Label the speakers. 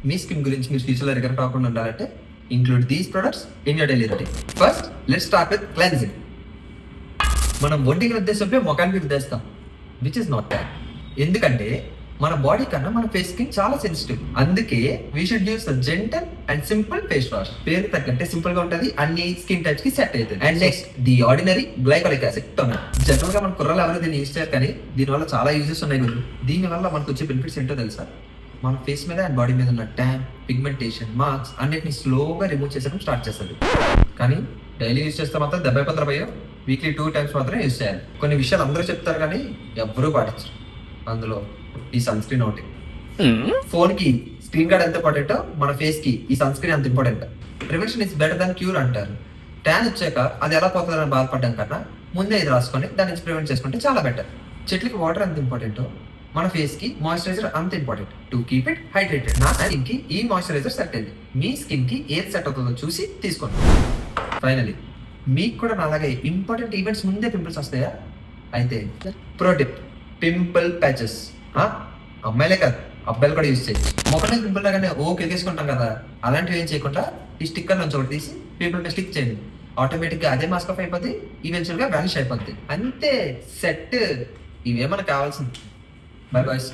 Speaker 1: మీ skin గురించి మీరు ఫ్యూచర్లో రికర్ కాకుండా ఉండాలంటే include these products in your daily routine. First let's start with cleansing. మనం ఒంటికి రుద్దేసే ముఖానికి రుద్దేస్తాం, విచ్ ఇస్ నాట్ బ్యాడ్. ఎందుకంటే మన బాడీ కన్నా మన ఫేస్ స్కిన్ చాలా సెన్సిటివ్. అందుకే we should use a gentle and simple face wash. పేరు తగ్గట్టే సింపుల్ గా ఉంటది, అన్ని స్కిన్ టైప్స్ కి సెట్ అవుతుంది. And next the ordinary glycolic acid toner. General గా మన కుర్రలు ఎవరు దీన్ని యూస్ చేయరు, కానీ దీని వల్ల చాలా యూజెస్ ఉన్నాయి గురు. దీని వల్ల మనకు వచ్చే బెనిఫిట్స్ ఏంటో తెలుసా? మన ఫేస్ మీద అండ్ బాడీ మీద ఉన్న ట్యాన్, పిగ్మెంటేషన్, మార్క్స్ అన్నిటిని స్లోగా రిమూవ్ చేసడం స్టార్ట్ చేస్తుంది. కానీ డైలీ యూజ్ చేస్తే మాత్రం 70-80 వీక్లీ 2 times మాత్రమే యూజ్ చేయాలి. కొన్ని విషయాలు అందరూ చెప్తారు కానీ ఎవ్వరూ పాటించరు. అందులో ఈ సన్ స్క్రీన్ ఒకటి. ఫోన్ కి స్క్రీన్ గార్డ్ ఎంత ఇంపార్టెంట్, మన ఫేస్ కి ఈ సన్ స్క్రీన్ అంత important. Prevention is better than cure అంటారు. ట్యాన్ వచ్చాక అది ఎలా పోతుందని బాధపడడం కన్నా ముందే ఇది రాసుకొని దాని నుంచి ప్రివెంట్ చేసుకుంటే చాలా బెటర్. చెట్లకి వాటర్ ఎంత ఇంపార్టెంట్, మన ఫేస్ కి మాయిశ్చరైజర్ అంత important to keep it hydrated. నా స్కిన్ కి ఈ మాయిశ్చరైజర్ సెట్ అయింది, మీ స్కిన్ కి ఏది సెట్ అవుతుందో చూసి తీసుకోండి. ఫైనలీ మీకు కూడా నాలాగే ఇంపార్టెంట్ ఈవెంట్స్ ముందే పింపుల్స్ వస్తాయా? అయితే ప్రో టిప్, పింపుల్ ప్యాచెస్. అమ్మాయిలే కాదు, అబ్బాయిలు కూడా యూజ్ చేయొచ్చు. మొక్కనే పింపుల్ లాగానే క్లికేసుకుంటాం కదా, అలాంటివి ఏం చేయకుండా ఈ స్టిక్కర్ నుంచి ఒకటి తీసి పీపుల్ మీద స్టిక్ చేయండి. ఆటోమేటిక్ గా అదే మాస్క్ ఆఫ్ అయిపోద్ది, ఈవెన్చువల్ గా వానిష్ అయిపోద్ది. అంతే, సెట్. ఇవే మనకు కావాల్సింది. By boys.